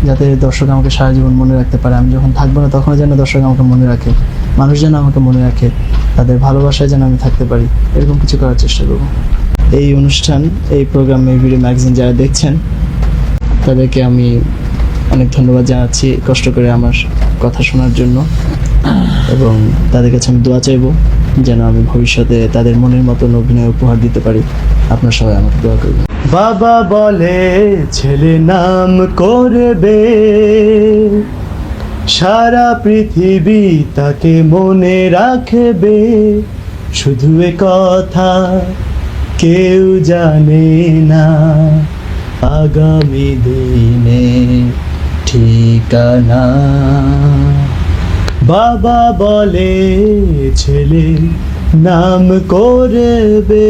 যাতে দর্শক আমাকে সারা জীবন মনে রাখতে পারে। আমি যখন থাকবো না তখনও যেন দর্শক আমাকে মনে রাখে, মানুষ যেন আমাকে মনে রাখে, তাদের ভালোবাসায় যেন আমি থাকতে পারি, এরকম কিছু করার চেষ্টা করব। এই অনুষ্ঠান, এই প্রোগ্রাম, এই ভিডিও ম্যাগাজিন যারা দেখছেন তাদেরকে আমি অনেক ধন্যবাদ জানাচ্ছি কষ্ট করে আমার কথা শোনার জন্য, এবং তাদের কাছে আমি দোয়া চাইবো যেন আমি ভবিষ্যতে তাদের মনের মতন অভিনয় উপহার দিতে পারি। আপনারা সবাই আমাকে দোয়া করবেন। বাবা বলে ছেলে নাম করবে, সারা পৃথিবী তাকে মনে রাখবে, শুধু এ কথা কেউ জানে না আগামী দিনে ঠিকানা। বাবা বলে ছেলে নাম করবে।